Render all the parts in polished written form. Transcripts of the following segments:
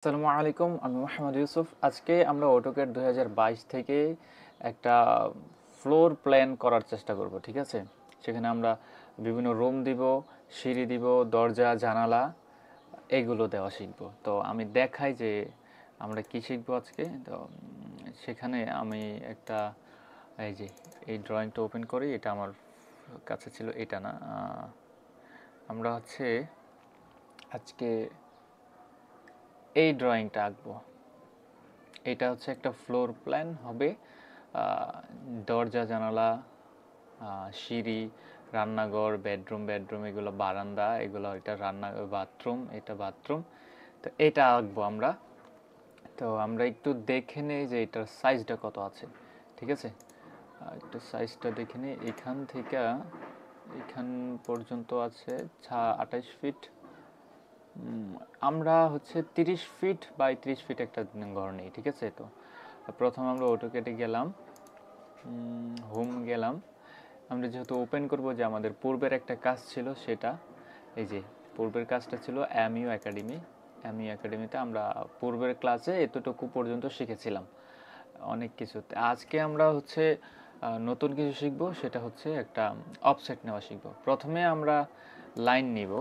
আসসালামু আলাইকুম, আমি মোহাম্মদ ইউসুফ। আজকে আমরা অটোক্যাড 2022 থেকে একটা ফ্লোর প্ল্যান করার চেষ্টা করব, ঠিক আছে? সেখানে আমরা বিভিন্ন রুম দিব, সিঁড়ি দিব, দরজা, জানালা এগুলো দেওয়া শিখব। তো আমি দেখাই যে আমরা কি শিখব আজকে। তো সেখানে আমি একটা এই যে এই ড্রয়িংটা ওপেন করি। এটা আমার কাছে ছিল, এটা না। আমরা হচ্ছে আজকে এই ড্রয়িংটা আঁকবো। এটা হচ্ছে একটা ফ্লোর প্ল্যান হবে। দরজা, জানালা, সিঁড়ি, রান্নাঘর, বেডরুম এগুলো বারান্দা, এগুলো এটা বাথরুম, এটা বাথরুম। তো এটা আঁকবো আমরা। তো আমরা একটু দেখে নিই যে এটার সাইজটা কত আছে, ঠিক আছে? একটু সাইজটা দেখে নিই। এখান থেকে এখান পর্যন্ত আছে 28 ফিট। আমরা হচ্ছে 30 ফিট বাই 30 ফিট একটা ঘর নেই, ঠিক আছে? তো প্রথম আমরা অটোক্যাডে গেলাম, হোম গেলাম। আমরা যেহেতু ওপেন করব, যে আমাদের পূর্বের একটা কাজ ছিল সেটা, এই যে পূর্বের কাজটা ছিল এমইউ একাডেমি। এমইউ একাডেমিতে আমরা পূর্বের ক্লাসে এতটুকু পর্যন্ত শিখেছিলাম অনেক কিছু। আজকে আমরা হচ্ছে নতুন কিছু শিখব, সেটা হচ্ছে একটা অফসেট নেওয়া শিখব। প্রথমে আমরা লাইন নিব।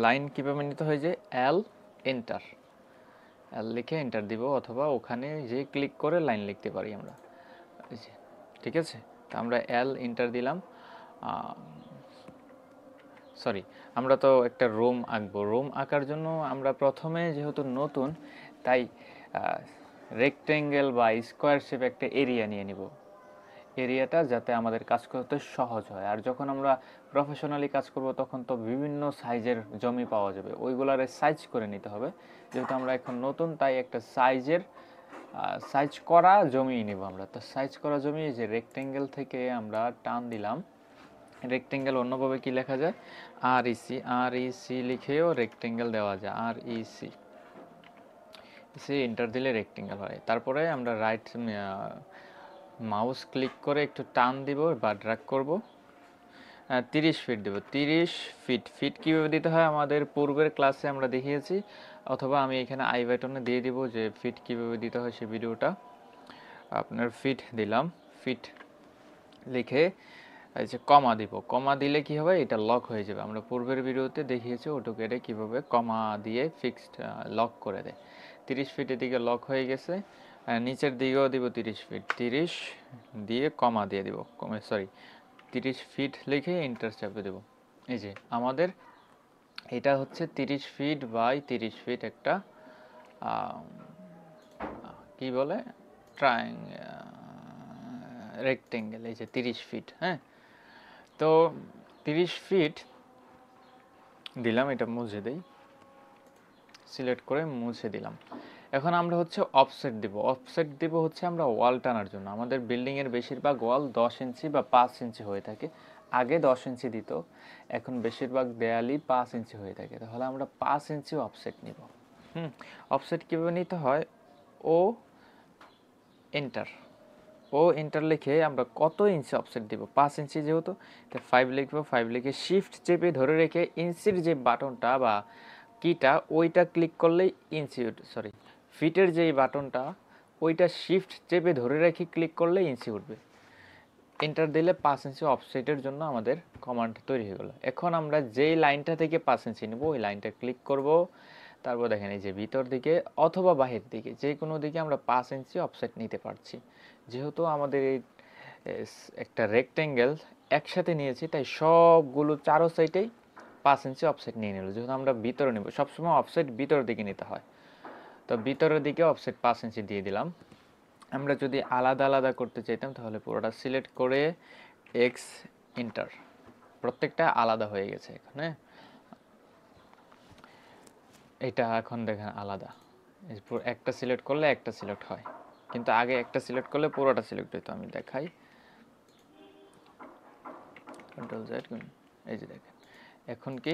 লাইন কীভাবে নিতে হয়, যে এল এন্টার, এল লিখে এন্টার দিব, অথবা ওখানে যে ক্লিক করে লাইন লিখতে পারি আমরা, ঠিক আছে? তো আমরা এল এন্টার দিলাম। সরি, আমরা তো একটা রুম আঁকবো। রুম আঁকার জন্য আমরা প্রথমে, যেহেতু নতুন, তাই রেক্টেঙ্গেল বা স্কোয়ার শেপ একটা এরিয়া নিয়ে নিব। এরিয়াটা যাতে আমাদের কাজ করতে সহজ হয়। আর যখন আমরা প্রফেশনালি কাজ করব, তখন তো বিভিন্ন সাইজের জমি পাওয়া যাবে, ওইগুলার সাইজ করে নিতে হবে। যেহেতু আমরা এখন নতুন, তাই একটা সাইজ করা জমি নিব আমরা। তো সাইজ করা জমি, যে রেক্টেঙ্গেল থেকে আমরা টান দিলাম। রেক্টেঙ্গেল অন্যভাবে কি লেখা যায়, আর ইসি লিখেও রেক্টেঙ্গেল দেওয়া যায়, আর ইসি এন্টার দিলে রেক্টেঙ্গেল হয়। তারপরে আমরা রাইট মাউস ক্লিক করে একটু টান দিব বা ড্র্যাগ করব, 30 ফিট দেব। 30 ফিট। ফিট কীভাবে দিতে হয় আমাদের পূর্বের ক্লাসে আমরা দেখিয়েছি, অথবা আমি এখানে আই বাটনে দিয়ে দিব যে ফিট কীভাবে দিতে হয় সেই ভিডিওটা। আপনার ফিট দিলাম, ফিট লিখে এই যে কমা দিব। কমা দিলে কি হবে, এটা লক হয়ে যাবে। আমরা পূর্বের ভিডিওতে দেখিয়েছি অটোক্যাডে কীভাবে কমা দিয়ে ফিক্সড লক করে দেয়। 30 ফিটের দিকে লক হয়ে গেছে। নিচের দিকেও দিব 30 ফিট। 30 দিয়ে কমা দিয়ে দিব, 30 ফিট লিখে এন্টার চাপে দেব। এই যে আমাদের এটা হচ্ছে 30 ফিট বাই 30 ফিট একটা কি বলে, রেক্টেঙ্গেল। এই যে 30 ফিট। হ্যাঁ, তো 30 ফিট দিলাম। এটা মুছে দেই, সিলেক্ট করে মুছে দিলাম। এখন আমরা হচ্ছে অফসেট দিব। অফসেট দিব হচ্ছে আমরা ওয়াল টানার জন্য। আমাদের বিল্ডিংয়ের বেশিরভাগ ওয়াল 10 ইঞ্চি বা 5 ইঞ্চি হয়ে থাকে। আগে 10 ইঞ্চি দিত, এখন বেশিরভাগ দেয়ালই 5 ইঞ্চি হয়ে থাকে। তাহলে আমরা 5 ইঞ্চি অফসেট নিব। অফসেট কীভাবে নিতে হয়, ও এন্টার, লিখে আমরা কত ইঞ্চি অফসেট দিব, 5 ইঞ্চি যেহেতু, তাই 5 লিখবো। 5 লিখে শিফট চেপে ধরে রেখে ইঞ্চির যে বাটনটা বা কিটা, ওইটা ক্লিক করলেই ফিটের যেই বাটনটা, ওইটা শিফট চেপে ধরে রেখে ক্লিক করলে ইঞ্চি উঠবে। এন্টার দিলে 5 ইঞ্চি অফসেটের জন্য আমাদের কমান্ড তৈরি হয়ে গেল। এখন আমরা যেই লাইনটা থেকে 5 ইঞ্চি নেব, ওই লাইনটা ক্লিক করব। তারপর দেখেন এই যে ভিতর দিকে অথবা বাহির দিকে, যে কোনো দিকে আমরা 5 ইঞ্চি অফসেট নিতে পারছি। যেহেতু আমাদের এই একটা রেক্টেঙ্গেল একসাথে নিয়েছি, তাই সবগুলো চারো সাইডেই 5 ইঞ্চি অফসেট নিয়ে নিল। যেহেতু আমরা ভিতরে নেব, সবসময় অফসেট ভিতরের দিকে নিতে হয়, তো ভিতরের দিকে অফসেট 5 ইঞ্চি দিয়ে দিলাম। আমরা যদি আলাদা আলাদা করতে চাইতাম, তাহলে পুরোটা সিলেক্ট করে এক্স এন্টার, প্রত্যেকটা আলাদা হয়ে গেছে এখানে। এটা এখন দেখেন আলাদা, একটা সিলেক্ট করলে একটা সিলেক্ট হয়, কিন্তু আগে একটা সিলেক্ট করলে পুরোটা সিলেক্ট হইতো। আমি দেখাই, কন্ট্রোল জেড, এই যে দেখেন এখন কি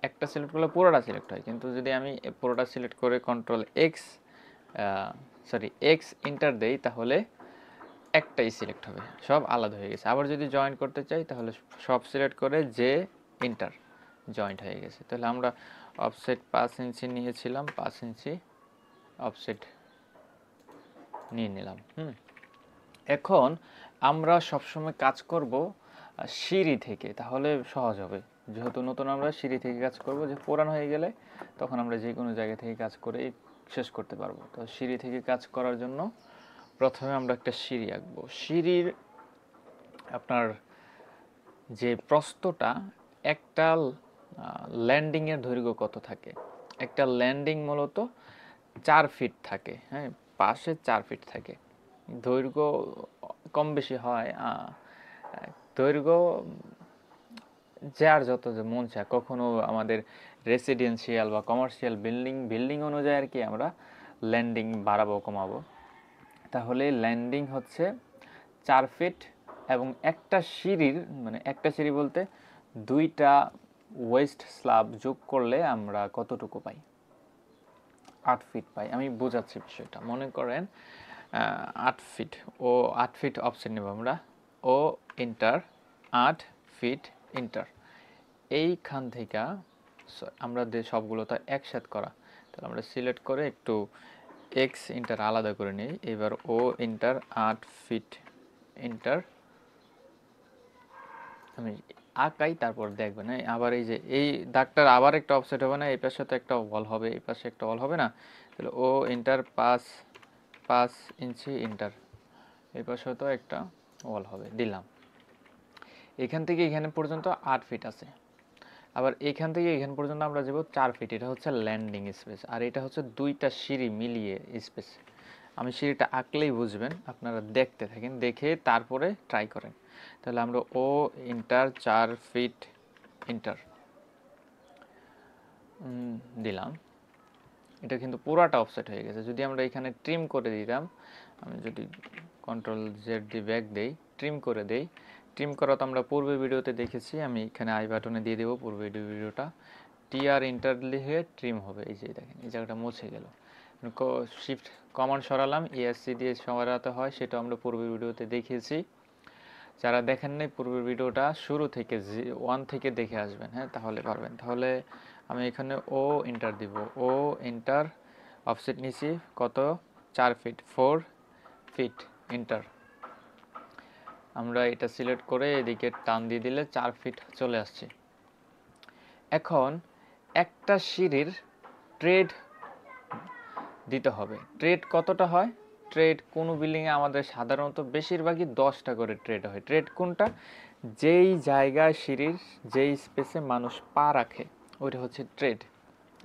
একটা সিলেক্ট করলে পুরোটা সিলেক্ট হয়, কিন্তু যদি আমি পুরোটা সিলেক্ট করে কন্ট্রোল এক্স এন্টার দেই, তাহলে একটাই সিলেক্ট হবে, সব আলাদা হয়ে গেছে। আবার যদি জয়েন করতে চাই, তাহলে সব সিলেক্ট করে যে এন্টার, জয়েন্ট হয়ে গেছে। তাহলে আমরা অফসেট 5 ইঞ্চি নিয়েছিলাম, 5 ইঞ্চি অফসেট নিয়ে নিলাম। এখন আমরা সবসময় কাজ করব সিঁড়ি থেকে, তাহলে সহজ হবে। যেহেতু নতুন আমরা সিঁড়ি থেকে কাজ করব, যে পুরান হয়ে গেলে তখন আমরা যে কোনো জায়গা থেকে কাজ করে শেষ করতে পারবো। তো সিঁড়ি থেকে কাজ করার জন্য প্রথমে আমরা একটা সিঁড়ি আঁকবো। সিঁড়ির আপনার যে প্রস্থটা, একটা ল্যান্ডিংয়ের দৈর্ঘ্য কত থাকে? একটা ল্যান্ডিং মূলত 4 ফিট থাকে, হ্যাঁ, পাশে 4 ফিট থাকে। দৈর্ঘ্য কম বেশি হয়, দৈর্ঘ্য যার যত যে মন চায়। কখনো আমাদের রেসিডেন্সিয়াল বা কমার্শিয়াল বিল্ডিং অনুযায়ী আর কি আমরা ল্যান্ডিং বাড়াবো কমাবো। তাহলে ল্যান্ডিং হচ্ছে 4 ফিট, এবং একটা সিঁড়ির মানে একটা সিঁড়ি বলতে 2টা ওয়েস্ট স্ল্যাব যোগ করলে আমরা কতটুকু পাই? 8 ফিট পাই। আমি বোঝাচ্ছি বিষয়টা। মনে করেন 8 ফিট, ও 8 ফিট অফসেট নেব আমরা। ও ইন্টার 8 ফিট ইন্টার। এইখান থেকে আমরা সবগুলো তো একসাথ করা, তাহলে আমরা সিলেক্ট করে একটু এক্স ইন্টার আলাদা করে নিই। এবার ও ইন্টার 8 ফিট ইন্টার আমি আঁকাই, তারপর দেখবেন। হ্যাঁ, আবার এই যে এই দাগটার আবার একটা অফসেট হবে না? এই পাশে তো একটা ওয়াল হবে, এই পাশে একটা ওয়াল হবে না? তাহলে ও ইন্টার 5 ইঞ্চি ইন্টার, এই পাশে তো একটা ওয়াল হবে, দিলাম। এখান থেকে এখানে পর্যন্ত 8 ফিট আছে। আবার এখান থেকে এখান পর্যন্ত আমরা যাব 4 ফিট। এটা হচ্ছে ল্যান্ডিং স্পেস, আর এটা হচ্ছে 2টা সিঁড়ি মিলিয়ে স্পেস। আমি সিঁড়িটা আঁকলেই বুঝবেন, আপনারা দেখতে থাকেন, দেখে তারপরে ট্রাই করেন। তাহলে আমরা ও ইন্টার 4 ফিট ইন্টার দিলাম। এটা কিন্তু পুরাটা অফসেট হয়ে গেছে। যদি আমরা এখানে ট্রিম করে দিতাম, আমি যদি কন্ট্রোল জেড দিয়ে ব্যাক দেই, ট্রিম করে দেই, ট্রিম করা তো আমরা পূর্বের ভিডিওতে দেখেছি। আমি এখানে আই বাটনে দিয়ে দেবো পূর্বের ভিডিওটা। টিআর ইন্টার লিখে ট্রিম হবে। এই যে দেখেন, এই জায়গাটা মুছে গেল। শিফট কমান্ড সরালাম, ইএসসি দিয়ে সরাতে হয়, সেটা আমরা পূর্বের ভিডিওতে দেখিয়েছি। যারা দেখেন নাই পূর্বের ভিডিওটা, শুরু থেকে 1 থেকে দেখে আসবেন, হ্যাঁ, তাহলে পারবেন। তাহলে আমি এখানে ও ইন্টার দিব, ও ইন্টার অফসেট নিছি কত? 4 ফিট, 4 ফিট ইন্টার। আমরা এটা সিলেক্ট করে এদিকে টান দিয়ে দিলে 4 ফিট চলে আসছে। এখন একটা সিঁড়ির ট্রেড দিতে হবে। ট্রেড কতটা হয়? ট্রেড কোনো বিল্ডিংয়ে আমাদের সাধারণত বেশিরভাগই 10টা করে ট্রেড হয়। ট্রেড কোনটা? যেই জায়গায় সিঁড়ির যেই স্পেসে মানুষ পা রাখে, ওইটা হচ্ছে ট্রেড,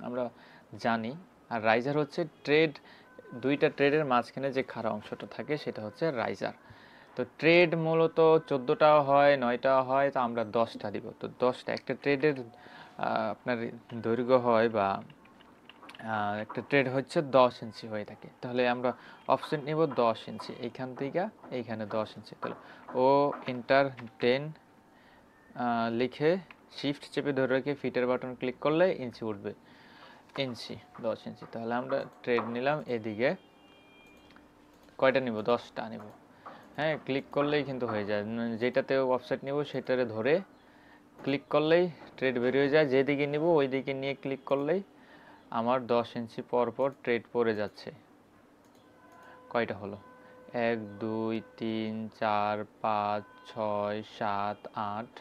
আমরা জানি। আর রাইজার হচ্ছে ট্রেড, 2টা ট্রেডের মাঝখানে যে খাড়া অংশটা থাকে সেটা হচ্ছে রাইজার। তো ট্রেড মূলত 14টাও হয়, 9টাও হয়, তো আমরা 10টা দিব। তো 10টা একটা ট্রেডের আপনার দৈর্ঘ্য হয়, বা একটা ট্রেড হচ্ছে 10 ইঞ্চি হয়ে থাকে। তাহলে আমরা অপশন নেব 10 ইঞ্চি, এইখান থেকে এইখানে 10 ইঞ্চি। তাহলে ও ইন্টার 10 লিখে শিফট চেপে ধরে রেখে ফিটের বাটন ক্লিক করলে ইঞ্চি উঠবে, ইঞ্চি 10 ইঞ্চি। তাহলে আমরা ট্রেড নিলাম, এদিকে কয়টা নিব? 10টা নিব। হ্যাঁ, ক্লিক করলেই কিন্তু হয়ে যায়। যেটাতে অফসেট নিব সেটারে ধরে ক্লিক করলেই ট্রেড বেরিয়ে যায়। যেদিকে নিব ওই দিকে নিয়ে ক্লিক করলেই আমার 10 ইঞ্চি পর পর ট্রেড পড়ে যাচ্ছে। কয়টা হলো? 1 2 3 4 5 6 7 8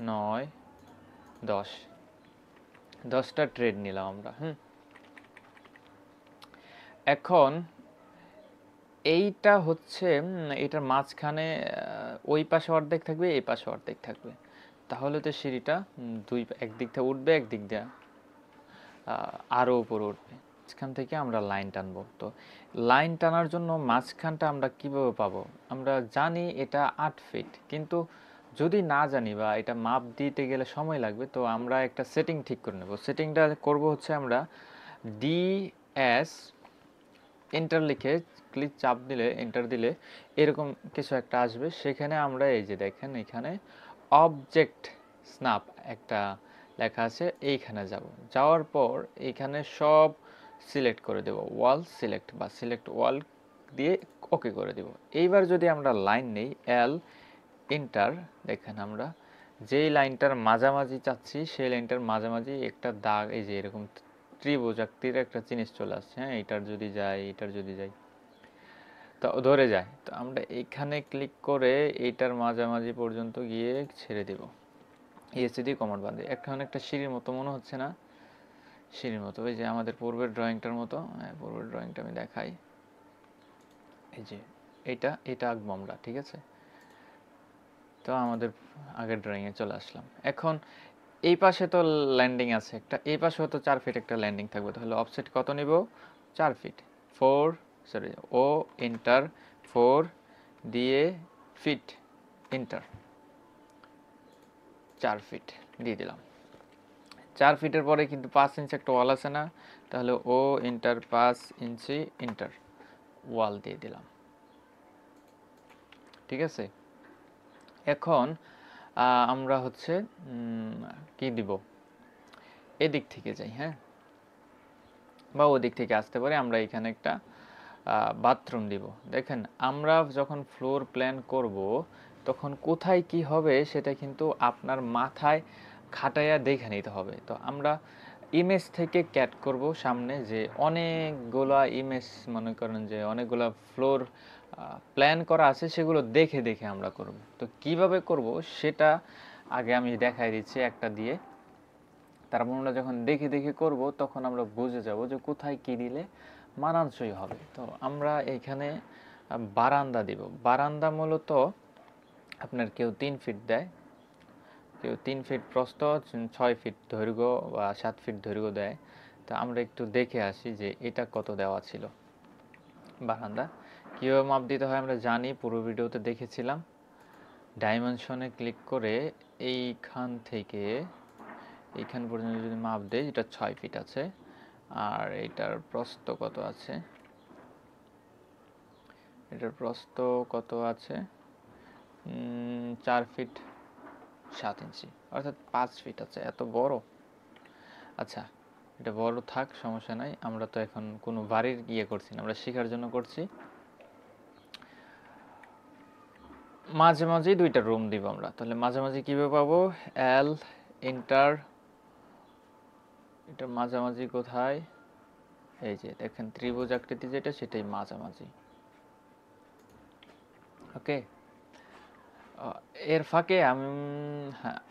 9 10, 10টা ট্রেড নিলাম আমরা। এখন এইটা হচ্ছে এটার মাঝখানে ওই পাশে অর্ধেক থাকবে, এই পাশে অর্ধেক থাকবে। তাহলে তো সিঁড়িটা একদিক থেকে উঠবে, একদিক দিয়ে আরও উপরে উঠবে। মাঝখান থেকে আমরা লাইন টানবো। তো লাইন টানার জন্য মাঝখানটা আমরা কিভাবে পাবো? আমরা জানি এটা 8 ফিট, কিন্তু যদি না জানি বা এটা মাপ দিতে গেলে সময় লাগবে, তো আমরা একটা সেটিং ঠিক করে নেব। সেটিংটা করব হচ্ছে আমরা ডিএস এন্টার লিখে ক্লিক চাপ দিলে, এন্টার দিলে এরকম কিছু একটা আসবে। সেখানে আমরা এই যে দেখেন এখানে অবজেক্ট স্ন্যাপ একটা লেখা আছে, এইখানে যাব। যাওয়ার পর এইখানে সব সিলেক্ট করে দেব, ওয়াল সিলেক্ট বা সিলেক্ট ওয়াল দিয়ে ওকে করে দেব। এইবার যদি আমরা লাইন নেই, এল এন্টার, দেখেন আমরা যেই লাইনটার মাঝামাঝি চাচ্ছি সেই লাইনটার মাঝামাঝি একটা দাগ, এই যে এরকম ত্রিভুজাকৃতির একটা জিনিস চলে আসছে। হ্যাঁ, এটার যদি যাই, এটার যদি যাই, তো ধরে যায়। তো আমরা এখানে ক্লিক করে এইটার মাঝামাঝি পর্যন্ত গিয়ে ছেড়ে দেব, এসে দিয়ে কমান্ড বাঁধে। এখন একটা সিঁড়ির মতো মনে হচ্ছে না? সিঁড়ির মতো, ওই যে আমাদের পূর্বের ড্রয়িংটার মতো। হ্যাঁ, পূর্বের ড্রয়িংটা আমি দেখাই। এই যে এটা আঁকবো আমরা, ঠিক আছে? তো আমাদের আগের ড্রয়িংয়ে চলে আসলাম। এখন এই পাশে তো ল্যান্ডিং আছে একটা, এই পাশেও তো 4 ফিট একটা ল্যান্ডিং থাকবে। তাহলে অফসেট কত নিব? 4 ফিট। 4, সরি, ও এন্টার 4 দিয়ে ফিট, এন্টার 4 ফিট দিয়ে দিলাম। 4 ফিটের পরে কিন্তু 5 ইঞ্চি একটা ওয়াল আছে না? তাহলে ও এন্টার 5 ইঞ্চি এন্টার ওয়াল দিয়ে দিলাম, ঠিক আছে? এখন আমরা হচ্ছে কি দিব, এদিক থেকে যাই, হ্যাঁ, বা ওদিক থেকে আসতে পারে। আমরা এখানে একটা বাথরুম দিব। দেখেন, আমরা যখন ফ্লোর প্ল্যান করব তখন কোথায় কি হবে সেটা কিন্তু আপনার মাথায় খাটাইয়া দেখে নিতে হবে। তো আমরা ইমেজ থেকে ক্যাট করব সামনে, যে অনেকগুলা ইমেজ, মনে করেন যে অনেকগুলা ফ্লোর প্ল্যান করা আছে, সেগুলো দেখে দেখে আমরা করব। তো কিভাবে করব সেটা আগে আমি দেখাই দিচ্ছি একটা দিয়ে। তারপর আমরা যখন দেখে দেখে করব তখন আমরা বুঝে যাব যে কোথায় কি দিলে মানানসই হবে। তো আমরা এখানে বারান্দা দিব। বারান্দা মূলত আপনার কেউ 3 ফিট দেয়, কেউ 3 ফিট প্রস্থ, 6 ফিট দৈর্ঘ্য বা 7 ফিট দৈর্ঘ্য দেয়। তো আমরা একটু দেখে আসি যে এটা কত দেওয়া ছিল। বারান্দা কীভাবে মাপ দিতে হয় আমরা জানি, পুরো ভিডিওতে দেখেছিলাম। ডাইমেনশনে ক্লিক করে এইখান থেকে এইখান পর্যন্ত যদি মাপ দেই, এটা 6 ফিট আছে। আর এটার প্রস্থ কত আছে? এটার প্রস্থ কত আছে? 4 ফিট 7 ইঞ্চি, অর্থাৎ 5 ফিট আছে। এত বড়? আচ্ছা, এটা বড় থাক, সমস্যা নাই। আমরা তো এখন কোনো বাড়ির করছি না, আমরা শেখার জন্য করছি। মাঝে মাঝেই 2টা রুম দিব আমরা। তাহলে মাঝামাঝি কীভাবে পাবো? এল এন্টার, এটা মাঝামাঝি কোথায়? এই যে দেখেন ত্রিভুজ আকৃতি যেটা, সেটাই মাঝামাঝি। ওকে, এর ফাঁকে আমি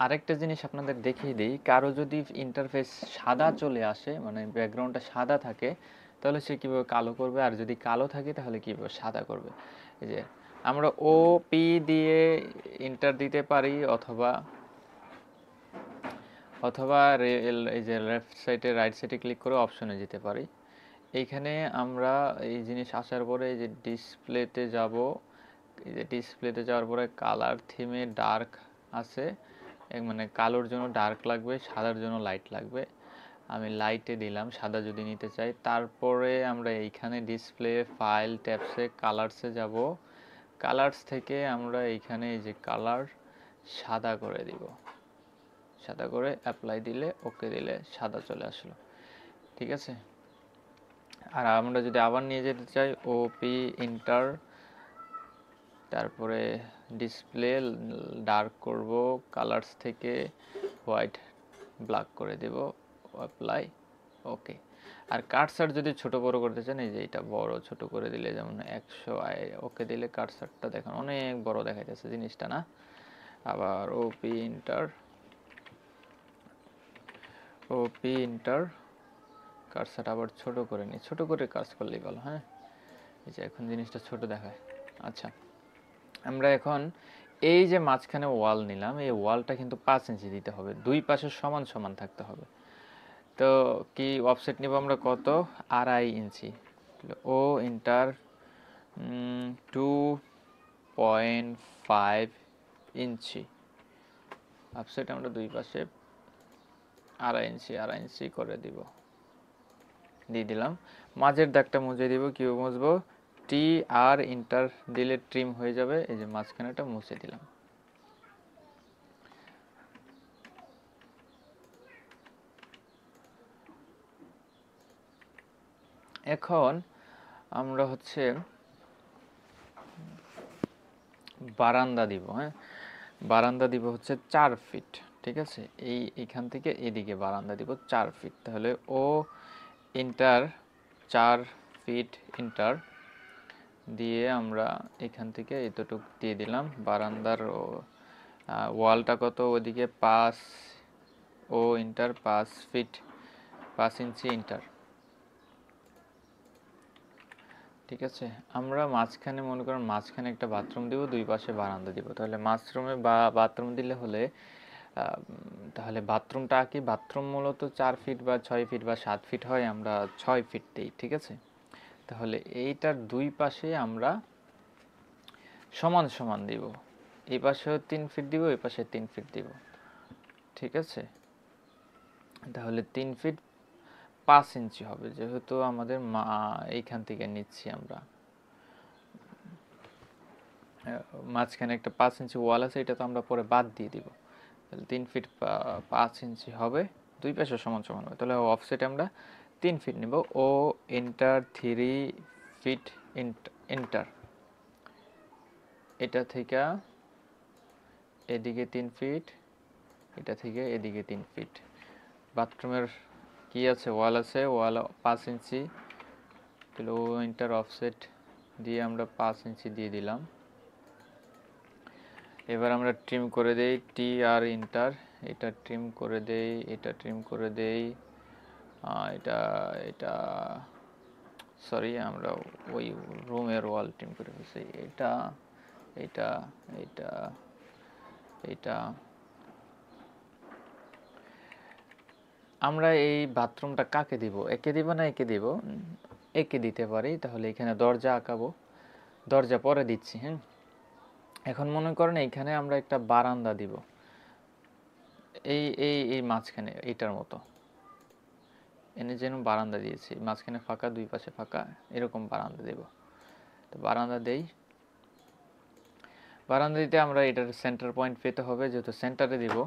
আরেকটা জিনিস আপনাদের দেখিয়ে দিই। কারো যদি ইন্টারফেস সাদা চলে আসে, মানে ব্যাকগ্রাউন্ডটা সাদা থাকে, তাহলে সে কীভাবে কালো করবে, আর যদি কালো থাকে তাহলে কীভাবে সাদা করবে। এই যে আমরা ও পি দিয়ে ইন্টার দিতে পারি, অথবা এই যে লেফট সাইডে রাইট সাইডে ক্লিক করে অপশনে যেতে পারি। এইখানে আমরা এই জিনিস আসার পরে এই যে ডিসপ্লেতে যাব, এই যে ডিসপ্লেতে যাওয়ার পরে কালার থিমে ডার্ক আছে, মানে কালোর জন্য ডার্ক লাগবে, সাদার জন্য লাইট লাগবে। আমি লাইটে দিলাম, সাদা যদি নিতে চাই। তারপরে আমরা এইখানে ডিসপ্লে ফাইল ট্যাবসে কালারসে যাব। কালার্স থেকে আমরা এইখানে এই যে কালার সাদা করে দিব, সাদা করে অ্যাপ্লাই দিলে, ওকে দিলে সাদা চলে আসলো, ঠিক আছে? আর আমরা যদি আবার নিয়ে যেতে চাই, ওপি ইন্টার, তারপরে ডিসপ্লে ডার্ক করব, কালার্স থেকে হোয়াইট ব্ল্যাক করে দেব, অ্যাপ্লাই, ওকে। আর কার্সার যদি ছোট বড় করতে চান, এই যে এটা বড় ছোট করে দিলে, যেমন 100 ওকে দিলে কার্সারটা দেখেন অনেক বড় দেখাইতেছে জিনিসটা, না? আবার ওপি ইন্টার কার্সার আবার ছোট করে নিই, ছোট করে কাজ করলেই ভালো। হ্যাঁ, এই যে এখন জিনিসটা ছোট দেখায়। আচ্ছা, আমরা এখন এই যে মাঝখানে ওয়াল নিলাম, এই ওয়ালটা কিন্তু 5 ইঞ্চি দিতে হবে, দুই পাশে সমান সমান থাকতে হবে। তো কি অফসেট নিব আমরা কত? 2.5 ইঞ্চি। ও ইন্টার 2.5 ইঞ্চি অফসেট আমরা দুই পাশে 2.5 ইঞ্চি করে দিব, দিয়ে দিলাম। মাঝের দাগটা মুছে দিব। কিভাবে মুছবো? টি আর ইন্টার দিলে ট্রিম হয়ে যাবে। এই যে মাঝখানেটা মুছে দিলাম। এখন আমরা হচ্ছে বারান্দা দিব। হ্যাঁ, বারান্দা দিব হচ্ছে 4 ফিট, ঠিক আছে। এইখান থেকে এদিকে বারান্দা দিব 4 ফিট, তাহলে ও ইন্টার 4 ফিট ইন্টার দিয়ে আমরা এখান থেকে এতটুক দিয়ে দিলাম। বারান্দার ওয়ালটা কত, ওদিকে 5, ও ইন্টার 5 ফিট 5 ইঞ্চি ইন্টার, ঠিক আছে। আমরা মাঝখানে মনে করেন মাঝখানে একটা বাথরুম দিব, দুই পাশে বারান্দা দিব, তাহলে মাশরুমে বা বাথরুম দিলে হলে তাহলে বাথরুমটা কি, বাথরুম মূলত 4 ফিট বা 6 ফিট বা 7 ফিট হয়, আমরা 6 ফিট দিই, ঠিক আছে। তাহলে এইটার দুই পাশে আমরা সমান সমান দিব, এই পাশেও 3 ফিট দিব, এই পাশে 3 ফিট দিব, ঠিক আছে। তাহলে 3 ফিট 5 ইঞ্চি হবে, যেহেতু আমাদের এইখান থেকে নিচ্ছি আমরা, মাঝখানে একটা 5 ইঞ্চি ওয়াল আছে, এটা তো আমরা পরে বাদ দিয়ে দিব। তাহলে 3 ফিট 5 ইঞ্চি হবে, দুই পাশে সমান সমান হবে। তাহলে অফসেট আমরা 3 ফিট নিব। ও ইন্টার 3 ফিট ইন্টার, এটা থেকে এদিকে 3 ফিট, এটা থেকে এদিকে 3 ফিট। বাথরুমের কি আছে, ওয়াল আছে, ওয়াল 5 ইঞ্চি, তাহলে ও ইন্টার অফসেট দিয়ে আমরা 5 ইঞ্চি দিয়ে দিলাম। এবার আমরা ট্রিম করে দেই টি আর ইন্টার, এটা ট্রিম করে দেই, এটা ট্রিম করে দেই, এটা এটা সরি আমরা ওই রুমের ওয়াল ট্রিম করে ফেলছি, এটা এটা এটা এটা। আমরা এই বাথরুমটা কাকে দিব, একে দিব না একে দিব, একে দিতে পারি। তাহলে এখানে দরজা আঁকাবো, দরজা পরে দিচ্ছি, হ্যাঁ। এখন মনে করেন এইখানে আমরা একটা বারান্দা দিব, এই এই এই মাঝখানে এইটার মতো, এনে যেন বারান্দা দিয়েছি, মাঝখানে ফাঁকা, দুই পাশে ফাঁকা, এরকম বারান্দা দেব। তো বারান্দা দেই, বারান্দা দিতে আমরা এটার সেন্টার পয়েন্ট পেতে হবে, যেহেতু সেন্টারে দিব,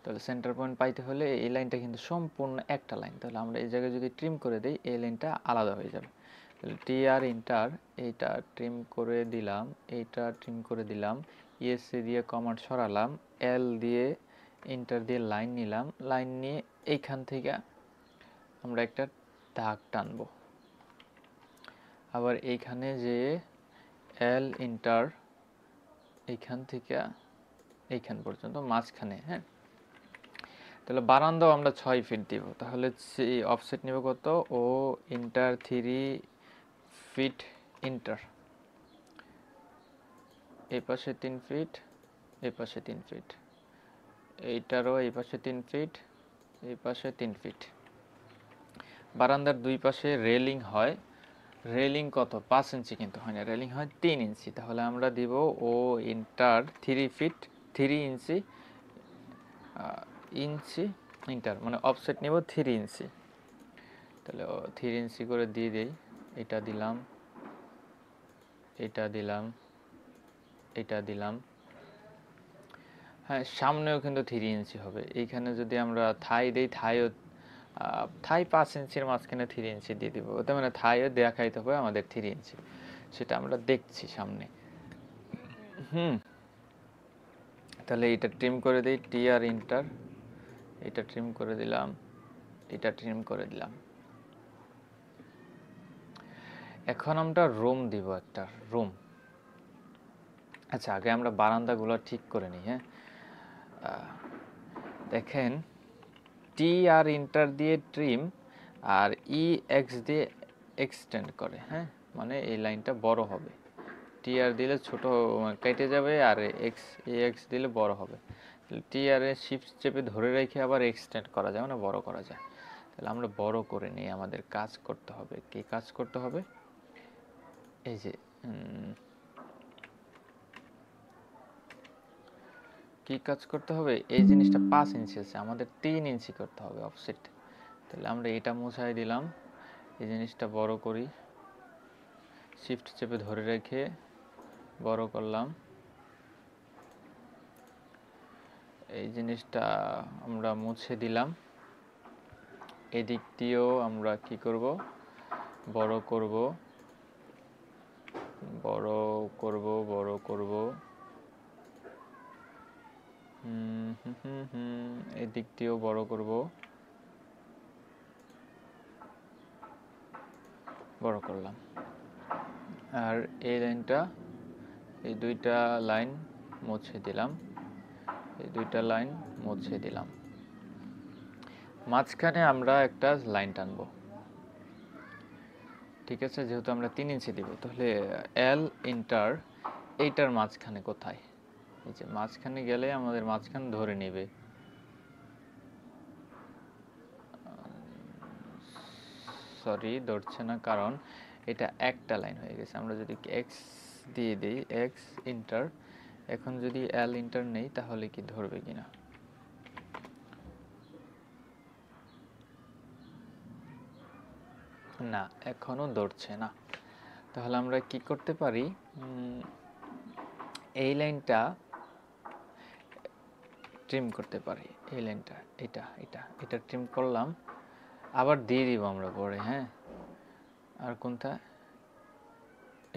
তাহলে সেন্টার পয়েন্ট পাইতে হলে এই লাইনটা কিন্তু সম্পূর্ণ একটা লাইন, তাহলে আমরা এই জায়গায় যদি ট্রিম করে দিই এই লাইনটা আলাদা হয়ে যাবে। তাহলে টি আর ইন্টার, এইটা ট্রিম করে দিলাম, এইটা ট্রিম করে দিলাম, ইএসসি দিয়ে কমান্ড সরালাম, এল দিয়ে ইন্টার দিয়ে লাইন নিলাম, লাইন নিয়ে এইখান থেকে আমরা একটা দাগ টানবো। আবার এইখানে যে এল ইন্টার এইখান থেকে এইখান পর্যন্ত মাঝখানে, হ্যাঁ। তাহলে বারান্দাও আমরা 6 ফিট দিব, তাহলে অফসেট নিব কত, ও ইন্টার 3 ফিট ইন্টার, এই পাশে 3 ফিট, এই পাশে 3 ফিট, এইটারও এই পাশে 3 ফিট, এই পাশে 3 ফিট। বারান্দার দুই পাশে রেলিং হয়, রেলিং কত 5 ইঞ্চি কিন্তু হয় না, রেলিং হয় 3 ইঞ্চি, তাহলে আমরা দিব ও ইন্টার 3 ফিট 3 ইঞ্চি ইঞ্চি ইন্টার, মানে অফসেট নিব 3 ইঞ্চি, তাহলে 3 ইঞ্চি করে দিয়ে দেই, এটা দিলাম, এটা দিলাম, এটা দিলাম। হ্যাঁ, সামনেও কিন্তু 3 ইঞ্চি হবে, এইখানে যদি আমরা থাই দেই, থাই 5 ইঞ্চির মাঝখানে 3 ইঞ্চি দিয়ে দিব, ওতে মানে থাইও দেখাইতে হবে আমাদের 3 ইঞ্চি, সেটা আমরা দেখছি সামনে। তাহলে এটা ট্রিম করে দিই, টি আর ইন্টার, এটা ট্রিম করে দিলাম, এটা ট্রিম করে দিলাম। এখন আমরা রুম দিব, একটা রুম। আচ্ছা, আগে আমরা বারান্দাগুলো ঠিক করে নিই, হ্যাঁ। দেখেন, টি আর ইন্টার দিয়ে ট্রিম আর ই এক্স দিয়ে এক্সটেন্ড করে, হ্যাঁ, মানে এই লাইনটা বড় হবে, টি আর দিলে ছোট কেটে যাবে, আর এক্স দিলে বড় হবে। টি আর এর শিফট চেপে ধরে রেখে আবার এক্সটেন্ড করা যায়, মানে বড় করা যায়। তাহলে আমরা বড় করে নিই, আমাদের কাজ করতে হবে, কি কাজ করতে হবে, এই যে কি কাজ করতে হবে, এই জিনিসটা 5 ইঞ্চি আছে, আমাদের 3 ইঞ্চি করতে হবে অফসেট। তাহলে আমরা এটা মুছাই দিলাম, এই জিনিসটা বড় করি, শিফট চেপে ধরে রেখে বড় করলাম, এই জিনিসটা আমরা মুছে দিলাম। এদিক দিয়েও আমরা কি করব, বড় করব, বড় করব, বড় করব, এই দিক দিয়েও বড় করব, বড় করলাম। আর এই লাইনটা, এই দুইটা লাইন মুছে দিলাম, এই দুইটা লাইন মুছে দিলাম। মাঝখানে আমরা একটা লাইন টানবো, ঠিক আছে? যেহেতু আমরা 3 ইঞ্চি দিব, তাহলে এল ইন্টার এইটার মাঝখানে কোথায়? এই যে মাঝখানে গেলে আমাদের মাঝখান ধরে নেবে। সরি, ধরছে না, কারণ এটা একটা লাইন হয়ে গেছে। আমরা যদি এক্স দিয়ে দিই, এক্স ইন্টার, এখন যদি এল ইন্টার নেই তাহলে কি ধরবে কিনা? না, এখনো ধরছে না। তাহলে আমরা কি করতে পারি, এই লাইনটা ট্রিম করতে পারি। এই লাইনটা, এটা ট্রিম করলাম, আবার দিয়ে দিব আমরা পরে, হ্যাঁ। আর কোনটা?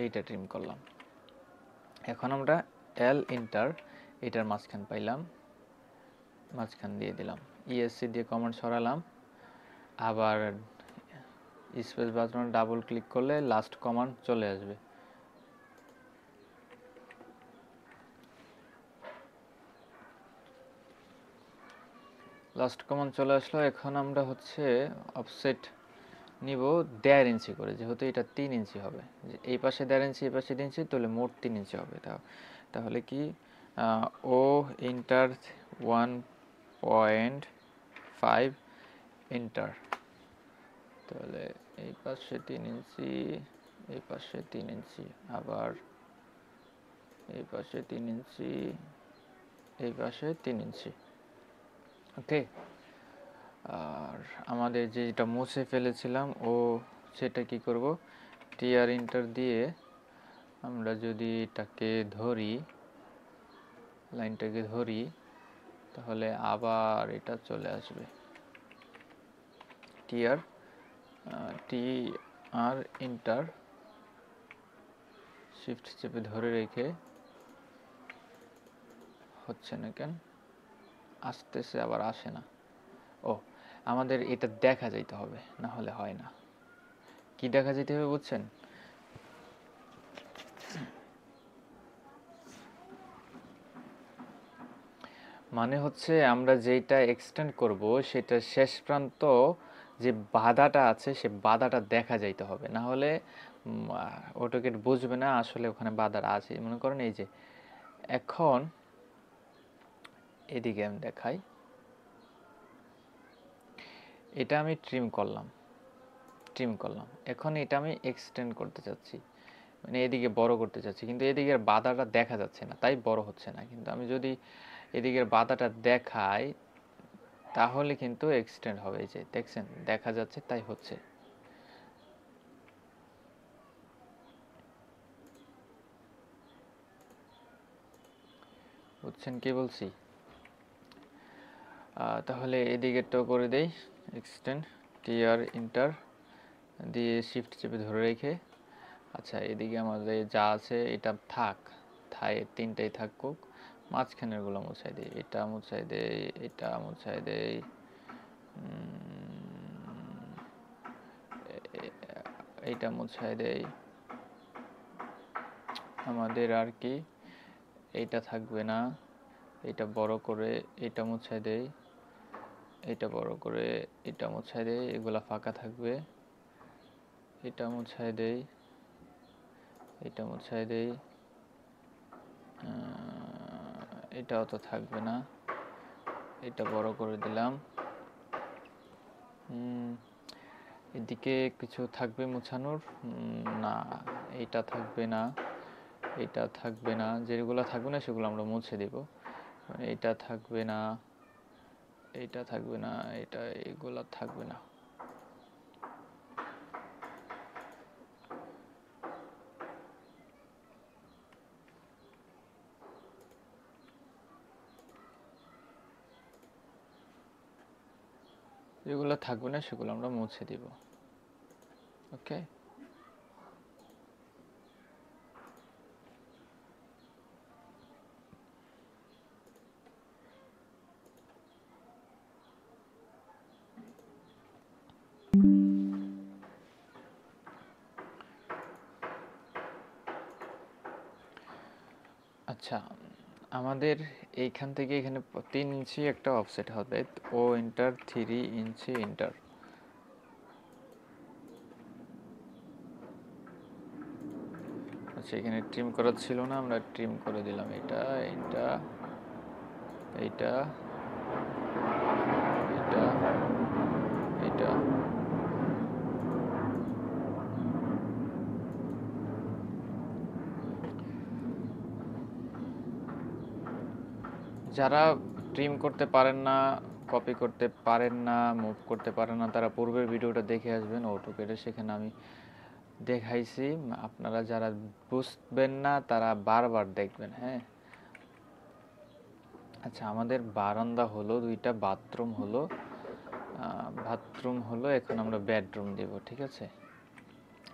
এইটা ট্রিম করলাম। এখন আমরা এল ইন্টার এটার মাঝখান পাইলাম, মাঝখান দিয়ে দিলাম, ইএসসি দিয়ে কমান্ড সরালাম, আবার স্পেস বাটন ডাবল ক্লিক করলে লাস্ট কমান্ড চলে আসবে। লাস্ট কমান্ড চলে আসলো। এখন আমরা হচ্ছে অফসেট নিব 1.5 ইঞ্চি করে, যেহেতু এটা 3 ইঞ্চি হবে, এই পাশে 1.5 ইঞ্চি, এই পাশে 1 ইঞ্চি, তাহলে মোট 3 ইঞ্চি হবে। তাহলে কি ও ইন্টার 1.5 ইন্টার, তাহলে এই পাশে 3 ইঞ্চি, এই পাশে 3 ইঞ্চি, আবার এই পাশে 3 ইঞ্চি, এই পাশে 3 ইঞ্চি। ওকে। আর আমাদের যেটা মুছে ফেলেছিলাম ও, সেটা কি করব, টিআর ইন্টার দিয়ে আমরা যদি এটাকে ধরি, লাইনটাকে ধরি, তাহলে আবার এটা চলে আসবে। টিআর ইন্টার শিফট চেপে ধরে রেখে, হচ্ছে না কেন? আসতেছে, আবার আসে না। ও, আমাদের এটা দেখা যাইতে হবে, না হলে হয় না। কি দেখা যেতে হবে বুঝছেন? মানে হচ্ছে আমরা যেটা এক্সটেন্ড করব সেটা শেষ প্রান্ত যে বাধাটা আছে সে বাধাটা দেখা যাইতে হবে, না হলে অটোকেট বুঝবে না আসলে ওখানে বাধাটা আছে। মনে করেন এই যে এখন এদিকে আমি দেখাই, এটা আমি ট্রিম করলাম, এখন এটা আমি এক্সটেন্ড করতে চাচ্ছি, মানে এদিকে বড় করতে চাচ্ছি, কিন্তু এদিকের বাধাটা দেখা যাচ্ছে না, তাই বড় হচ্ছে না। কিন্তু আমি যদি এদিকের বাধাটা দেখাই তাহলে কিন্তু এক্সটেন্ড হবে। এই যে দেখছেন, দেখা যাচ্ছে, তাই হচ্ছে। বুঝছেন কি বলছি? তাহলে এদিকেরটাও করে দেই, এক্সটেন্ড টিআর ইন্টার দিয়ে শিফট চেপে ধরে রেখে। আচ্ছা, এদিকে আমাদের যা আছে এটা থাক, তিনটাই থাকুক, মাঝখানেরগুলো মুছাই দিই, এটা মুছাই দেই, এটা মুছাই দেই, এইটা মুছাই দেই। আমাদের আর কি, এইটা থাকবে না, এটা বড় করে এটা মুছাই দেই, এটা বড় করে এটা মুছাই দেই, এগুলা ফাঁকা থাকবে, এটা মুছাই দেই, এটা মুছাই দেই, এটাও তো থাকবে না, এটা বড় করে দিলাম। এদিকে কিছু থাকবে মুছানোর? না, এটা থাকবে না, এটা থাকবে না, যেগুলো থাকবে না সেগুলো আমরা মুছে দেব। এটা থাকবে না, এটা থাকবে না, এগুলো থাকবে না। যেগুলো থাকবে না সেগুলো আমরা মুছে দিব। ওকে। আচ্ছা, আমাদের এইখান থেকে এখানে 3 ইঞ্চি একটা অফসেট হবে, ও ইন্টার 3 ইঞ্চি ইন্টার। আচ্ছা, এখানে ট্রিম করা ছিল না, আমরা ট্রিম করে দিলাম এটা, এটা, এইটা, এটা, এটা। যারা ট্রিম করতে পারেন না, কপি করতে পারেন না, মুভ করতে পারেন না, তারা পূর্বের ভিডিওটা দেখে আসবেন অটোক্যাডে, সেখানে আমি দেখাইছি। আপনারা যারা বুঝবেন না তারা বারবার দেখবেন, হ্যাঁ। আচ্ছা, আমাদের বারান্দা হলো, 2টা বাথরুম হলো, এখন আমরা বেডরুম দেব, ঠিক আছে।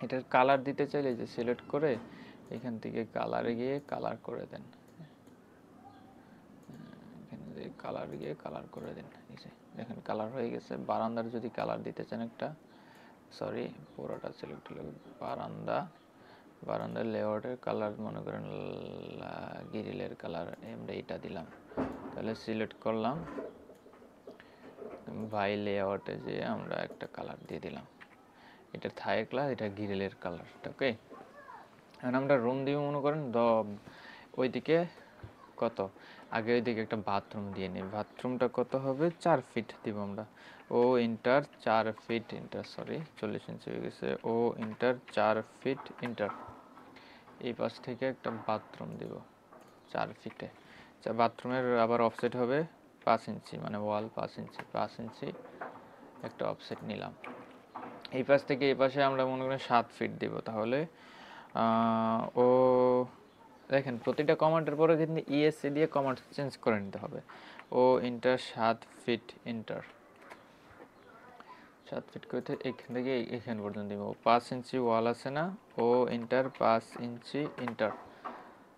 এটার কালার দিতে চাইলে যে সিলেক্ট করে এখান থেকে কালারে গিয়ে কালার করে দেন, এখানে যে কালার গিয়ে কালার করে দেন, এই যে দেখেন কালার হয়ে গেছে। বারান্দার যদি কালার দিতে চান একটা, সরি পুরোটা সিলেক্ট হলো, বারান্দার লেআউটের কালার মনে করেন গ্রিলের কালার, আমরা এটা দিলাম। তাহলে সিলেক্ট করলাম, বাই লেআউটে যে আমরা একটা কালার দিয়ে দিলাম, এটা থাই কালার, এটা গ্রিলের কালার, ওকে। এখন আমরা রুম দিব মনে করেন ওইদিকে কত, আগে ওইদিকে একটা বাথরুম দিয়ে নিই। বাথরুমটা কত হবে, 4 ফিট দিব আমরা। ও ইন্টার 4 ফিট ইন্টার, সরি 40 ইঞ্চি হয়ে গেছে। ও ইন্টার 4 ফিট ইন্টার, এই পাশ থেকে একটা বাথরুম দিব 4 ফিটে। বাথরুমের আবার অফসেট হবে 5 ইঞ্চি, মানে ওয়াল 5 ইঞ্চি, 5 ইঞ্চি একটা অফসেট নিলাম। এই পাশ থেকে এই পাশে আমরা মনে করেন 7 ফিট দিব। তাহলে ও দেখেন প্রতিটা কমান্ডের পরে কিন্তু ইএসসি দিয়ে কমান্ড চেঞ্জ করে নিতে হবে। ও ইন্টার 7 ফিট ইন্টার, 7 ফিট করতে এখান থেকে এখান পর্যন্ত দিব। 5 ইঞ্চি ওয়াল আছে না, ও ইন্টার 5 ইঞ্চি ইন্টার,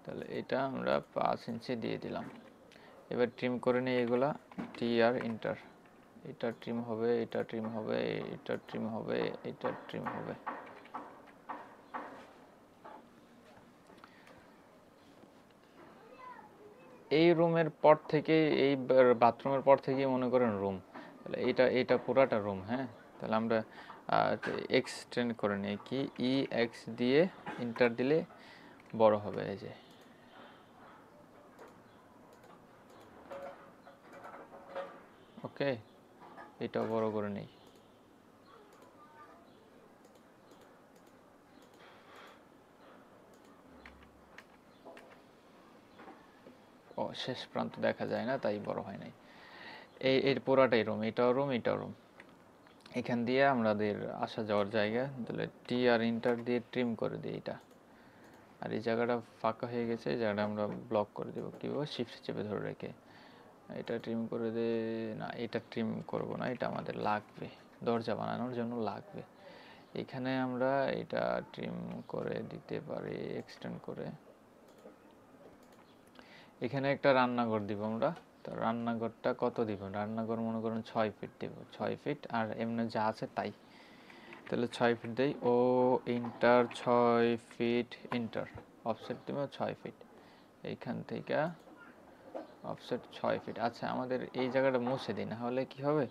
তাহলে এটা আমরা 5 ইঞ্চি দিয়ে দিলাম। এবার ট্রিম করে নিই এগুলা, টি আর ইন্টার, এটা ট্রিম হবে, এটা ট্রিম হবে, এটা ট্রিম হবে, এটা ট্রিম হবে। এই রুমের পর থেকে, এই বাথরুমের পর থেকে মনে করেন রুম, তাহলে এটা পুরাটা রুম, হ্যাঁ। তাহলে আমরা এক্সটেন্ড করে নিই, কি ই এক্স দিয়ে ইন্টার দিলে বড় হবে, এই যে ওকে, এটাও বড় করে নিই। ও শেষ প্রান্ত দেখা যায় না, তাই বড় হয় নাই। এর পুরাটাই রুম, এটাও রুম, এটাও রুম। এখান দিয়ে আমাদের আসা যাওয়ার জায়গা, তাহলে টি আর ইন্টার দিয়ে ট্রিম করে দিই এটা। আর এই জায়গাটা ফাঁকা হয়ে গেছে, এই জায়গাটা আমরা ব্লক করে দেবো, কীভাবে, শিফট চেপে ধরে রেখে। এটা ট্রিম করে দে, না এটা ট্রিম করব না, এটা আমাদের লাগবে দরজা বানানোর জন্য লাগবে। এখানে আমরা এটা ট্রিম করে দিতে পারি, এক্সটেন্ড করে। এখানে একটা রান্নাঘর দিব আমরা, তো রান্নাঘরটা কত দিব, রান্নাঘর মনে করেন 6 ফিট দেব, 6 ফিট, আর এমনি যা আছে তাই। তাহলে 6 ফিট দেই, ও ইন্টার 6 ফিট ইন্টার, অফসেট দেব 6 ফিট, এইখান থেকে অফসেট 6 ফিট। আচ্ছা, আমাদের এই জায়গাটা মুছে দিই, না হলে কি হবে,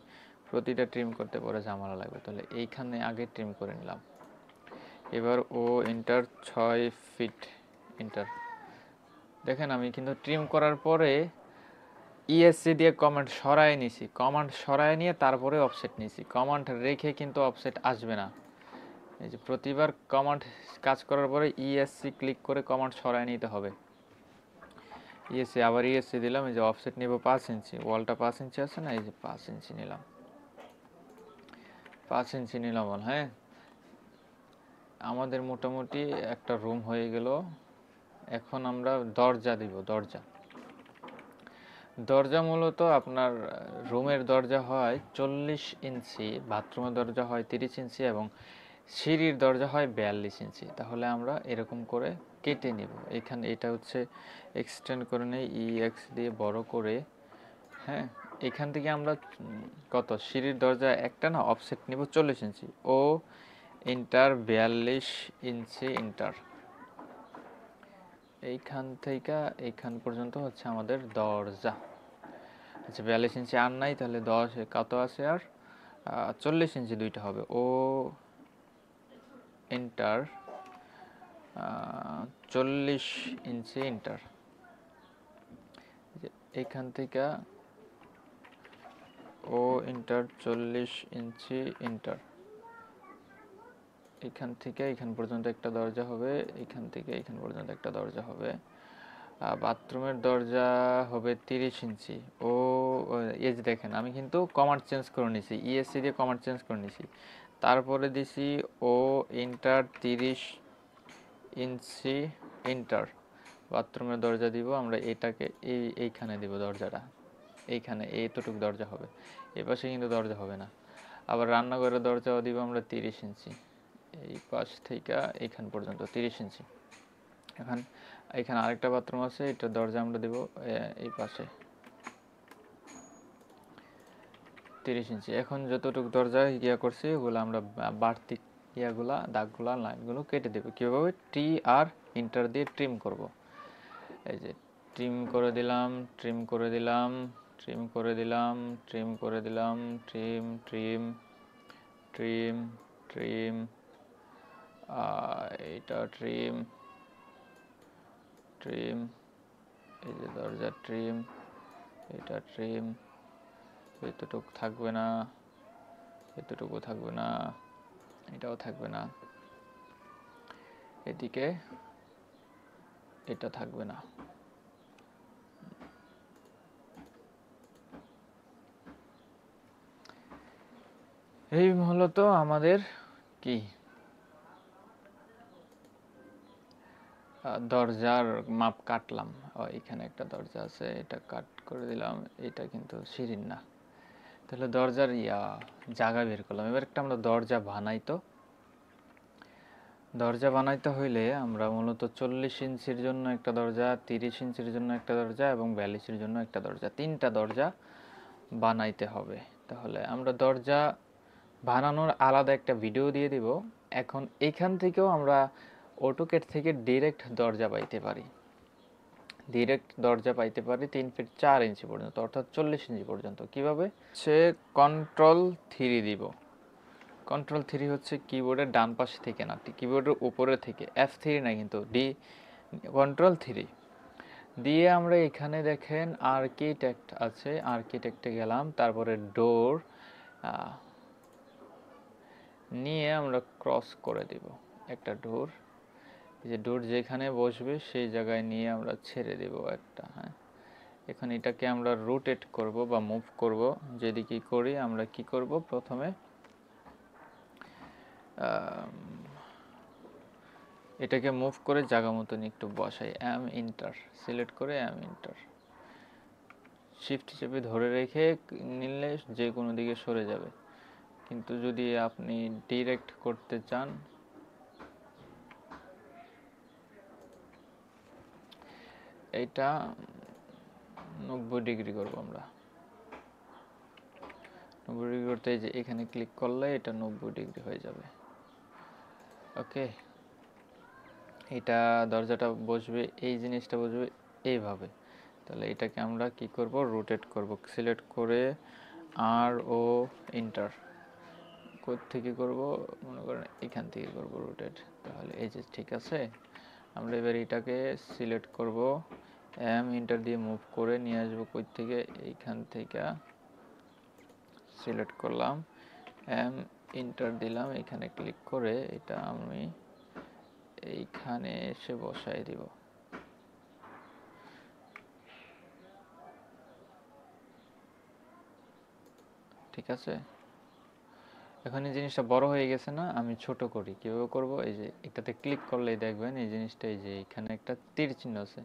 প্রতিটা ট্রিম করতে পরে ঝামেলা লাগবে। তাহলে এইখানে আগে ট্রিম করে নিলাম। এবার ও ইন্টার 6 ফিট ইন্টার, দেখেন আমি কিন্তু ট্রিম করার পরে ইএসসি দিয়ে কমান্ড সরায় নিছি, কমান্ড সরায় নিয়ে তারপরে অফসেট নিছি, কমান্ড রেখে কিন্তু অফসেট আসবে না। এই যে প্রতিবার কমান্ড কাজ করার পরে ইএসসি ক্লিক করে কমান্ড সরায় নিতে হবে। ইএসসি, আবার ইএসসি দিলাম, এই যে অফসেট নিব 5 ইঞ্চি, ওয়ালটা 5 ইঞ্চি আছে না, এই যে 5 ইঞ্চি নিলাম, 5 ইঞ্চি নিলাম, হ্যাঁ। আমাদের মোটামুটি একটা রুম হয়ে গেল। এখন আমরা দরজা দিব, দরজা। দরজা মূলত আপনার রুমের দরজা হয় 40 ইঞ্চি, বাথরুমের দরজা হয় 30 ইঞ্চি, এবং সিঁড়ির দরজা হয় 42 ইঞ্চি। তাহলে আমরা এরকম করে কেটে নিব। এখানে এটা হচ্ছে এক্সটেন্ড করে নেই, ই এক্স দিয়ে বড় করে, হ্যাঁ। এখান থেকে আমরা কত, সিঁড়ির দরজা একটা না, অফসেট নিব 40 ইঞ্চি, ও ইন্টার 42 ইঞ্চি ইন্টার, এইখান থেকে এইখান পর্যন্ত হচ্ছে আমাদের দরজা। আচ্ছা 42 ইঞ্চি আর নাই, তাহলে 10 কত আছে আর 40 ইঞ্চি দুইটা হবে। ও এন্টার 40 ইঞ্চি এন্টার। এইখান থেকে ও এন্টার 40 ইঞ্চি এন্টার। এখান থেকে এখান পর্যন্ত একটা দরজা হবে, এখান থেকে এখান পর্যন্ত একটা দরজা হবে। বাথরুমের দরজা হবে 30 ইঞ্চি। ও এই যে দেখেন আমি কিন্তু কমান্ড চেঞ্জ করে নিছি, ইএসসি দিয়ে কমান্ড চেঞ্জ করে নিছি। তারপরে দিছি ও এন্টার 30 ইঞ্চি এন্টার। বাথরুমের দরজা দিব আমরা, এটাকে এইখানে দিব দরজাটা, এইখানে এইটুকু দরজা হবে, এই পাশে কিন্তু দরজা হবে না। আবার রান্নাঘরের দরজাও দিব আমরা 30 ইঞ্চি, এই পাশ থেকে এইখান পর্যন্ত 30 ইঞ্চি। এখন এখানে আরেকটা বাথরুম আছে, এটার দরজা আমরা দেব এই পাশে 30 ইঞ্চি। এখন যতটুকু দরজা ইয়া করছি ওগুলো আমরা বাড়তি ইয়াগুলা দাগগুলা লাইনগুলো কেটে দেব। কীভাবে? টি আর ইন্টার দিয়ে ট্রিম করব। এই যে ট্রিম করে দিলাম, ট্রিম করে দিলাম, ট্রিম করে দিলাম, ট্রিম করে দিলাম, ট্রিম ট্রিম ট্রিম ট্রিম, এটা ট্রিম ট্রিম, এই যে দরজা ট্রিম, এটা ট্রিম, এতটুকু থাকবে না, এতটুকু থাকবে না, এটাও থাকবে না, এদিকে এটা থাকবে না। এই মূলত আমাদের কি দরজার মাপ কাটলাম। এখানে একটা দরজা আছে, এটা কাট করে দিলাম, এটা কিন্তু সিঁড়ির না, তাহলে দরজার জায়গা বের করলাম। এবার একটা আমরা দরজা বানাই। তো দরজা বানাইতে হইলে আমরা মূলত 40 ইঞ্চির জন্য একটা দরজা, 30 ইঞ্চির জন্য একটা দরজা এবং 42-এর জন্য একটা দরজা, তিনটা দরজা বানাইতে হবে। তাহলে আমরা দরজা বানানোর আলাদা একটা ভিডিও দিয়ে দিব। এখন এখান থেকেও আমরা অটোক্যাড থেকে ডিরেক্ট দরজা পাইতে পারি, ডিরেক্ট দরজা পাইতে পারি 3 ফিট 4 ইঞ্চি পর্যন্ত, অর্থাৎ 40 ইঞ্চি পর্যন্ত। কিভাবে? সে Ctrl+3 দিব। Ctrl+3 হচ্ছে কিবোর্ডের ডান পাশে থেকে না, কিবোর্ডের উপরে থেকে, F3 না কিন্তু, Ctrl+3 দিয়ে আমরা এখানে দেখেন আর্কিটেক্ট আছে, আর্কিটেক্টে গেলাম, তারপরে ডোর নিয়ে আমরা ক্রস করে দিব একটা ডোর। এই যে ডোর যেখানে বসবে সেই জায়গায় নিয়ে আমরা ছেড়ে দেব একটা। হ্যাঁ, এখন এটাকে আমরা রোটেট করব বা মুভ করব। যেদিকে করি আমরা কি করব, প্রথমে এটাকে মুভ করে জায়গা মতন একটু বসাই, এন্টার সিলেক্ট করে এন্টার, শিফট চেপে ধরে রেখে নিলে যে কোনো দিকে সরে যাবে। কিন্তু যদি আপনি ডিরেক্ট করতে চান, এটা 90 ডিগ্রি করব আমরা। 90 ডিগ্রি করতে যে এখানে ক্লিক করলে এটা 90 ডিগ্রি হয়ে যাবে। ওকে, এটা দরজাটা বসবে, এই জিনিসটা বসবে এইভাবে। তাহলে এটাকে আমরা কি করব, রোটেট করব, সিলেক্ট করে আর ও এন্টার। থেকে করব, মনে করেন এখান থেকে করব রোটেট। তাহলে এই যে ঠিক আছে। আমরা এবার এটাকে সিলেক্ট করব, এন্টার দিয়ে মুভ করে নিয়ে আসবো কই থেকে, এইখান থেকে সিলেক্ট করলাম, এন্টার দিলাম, এখানে ক্লিক করে এটা আমি এইখানে এসে বসাই দিব। ঠিক আছে, এখন এই জিনিসটা বড় হয়ে গেছে না, আমি ছোট করি। কিভাবে করব, এই যে এটাতে ক্লিক করলেই দেখবেন এই জিনিসটা, এই যে এখানে একটা তীর চিহ্ন আছে,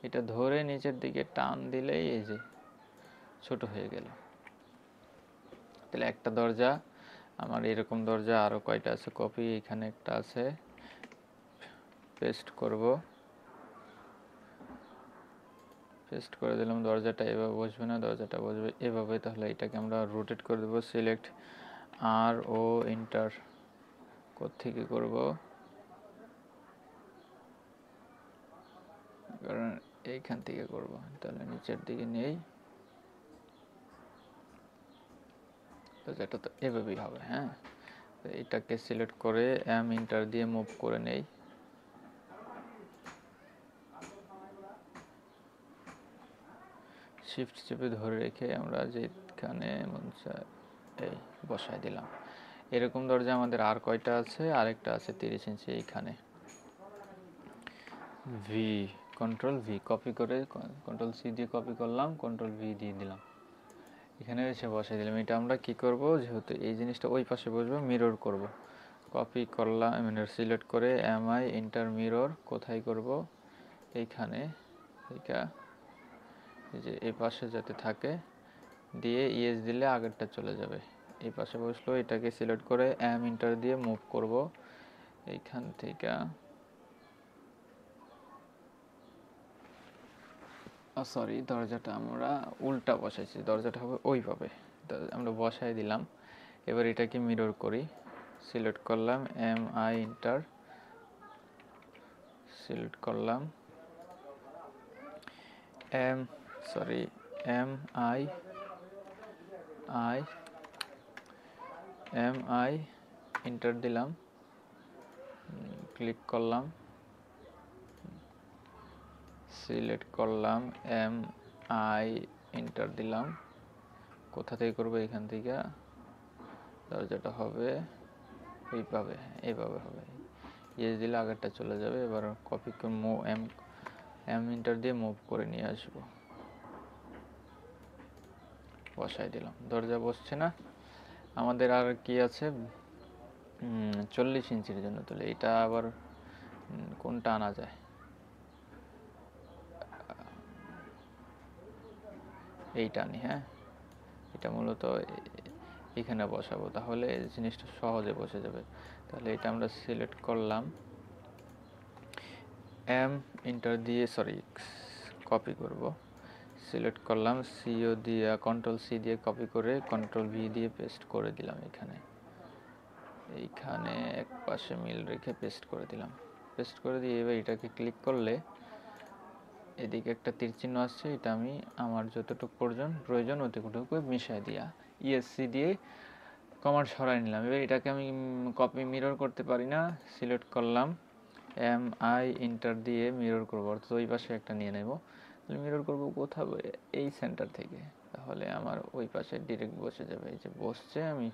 এটা ধরে নিচের দিকে টান দিলেই এই যে ছোট হয়ে গেল। তাহলে একটা দরজা আমার, এরকম দরজা আরো কয়টা আছে, কপি এখানে একটা আছে, পেস্ট করব, পেস্ট করে দিলাম। দরজাটা এভাবে বসবে না, দরজাটা বসবে এভাবে। তাহলে এটাকে আমরা রোটেট করে দেবো, সিলেক্ট আর ও এন্টার। কোত্থেকে করব, এইখান থেকে করব, তাহলে নিচের দিকে নেই, এটা তো এভাবেই হবে। হ্যাঁ, এটাকে সিলেক্ট করে এম ইন্টার দিয়ে মুভ করে নেই, শিফট চেপে ধরে রেখে আমরা যেখানে এই বসায় দিলাম। এরকম দরজা আমাদের আর কয়টা আছে? আরেকটা আছে 30 ইঞ্চি এইখানে। ভি, কন্ট্রোল ভি কপি করে, কন্ট্রোল সি দিয়ে কপি করলাম, কন্ট্রোল ভি দিয়ে দিলাম, এখানে এসে বসাই দিলাম। এটা আমরা কি করব, যেহেতু এই জিনিসটা ওই পাশে বসবে, মিরর করব। কপি করলাম, মানে সিলেক্ট করে এমআই ইন্টার মিরর কোথায় করব, এইখানে। এইটা এই যে এই পাশে যাতে থাকে, দিয়ে ইএস দিলে আগেরটা চলে যাবে। এই পাশে বসলো, এটাকে সিলেক্ট করে এম ইন্টার দিয়ে মুভ করব এইখান থেকে। সরি, দরজাটা আমরা উল্টা বসাইছি, দরজাটা হবে ওইভাবে, আমরা বসাই দিলাম। এবার এটাকে মিরর করি, সিলেক্ট করলাম এম আই ইন্টার, সিলেক্ট করলাম এম আই ইন্টার দিলাম, ক্লিক করলাম, সিলেক্ট করলাম এম আই ইন্টার দিলাম, কোথা থেকে করবো, এখান থেকে। দরজাটা হবে এইভাবে, এইভাবে হবে, ইয়েস দিলে আগেরটা চলে যাবে। এবার কপি এম ইন্টার দিয়ে মুভ করে নিয়ে আসবো, বসাই দিলাম, দরজা বসছে না। আমাদের আর কি আছে, 40 ইঞ্চির জন্য, তাহলে এটা আবার কোনটা আনা যায়, এইটা আনি। হ্যাঁ, এটা মূলত এখানে বসাবো, তাহলে জিনিসটা সহজে বসে যাবে। তাহলে এটা আমরা সিলেক্ট করলাম, এম ইন্টার দিয়ে কপি করব, সিলেক্ট করলাম, সিও দিয়ে কন্ট্রোল সি দিয়ে কপি করে কন্ট্রোল ভি দিয়ে পেস্ট করে দিলাম এইখানে এক পাশে মিল রেখে পেস্ট করে দিলাম। পেস্ট করে দিয়ে এবার এটাকে ক্লিক করলে এদিকে একটা তীর চিহ্ন আসছে, এটা আমি আমার যতটুকু প্রয়োজন অতটুকু মিশাই দিয়া ইএসসি দিয়ে কমান্ড সরাই নিলাম। এবার এটাকে আমি কপি মিরর করতে পারি না, সিলেক্ট করলাম এম আই ইন্টার দিয়ে মিরর করবো, অর্থাৎ ওই পাশে একটা নিয়ে নেব। মিরর করব কোথাও, এই সেন্টার থেকে, তাহলে আমার ওই পাশে ডিরেক্ট বসে যাবে। এই যে বসছে, আমি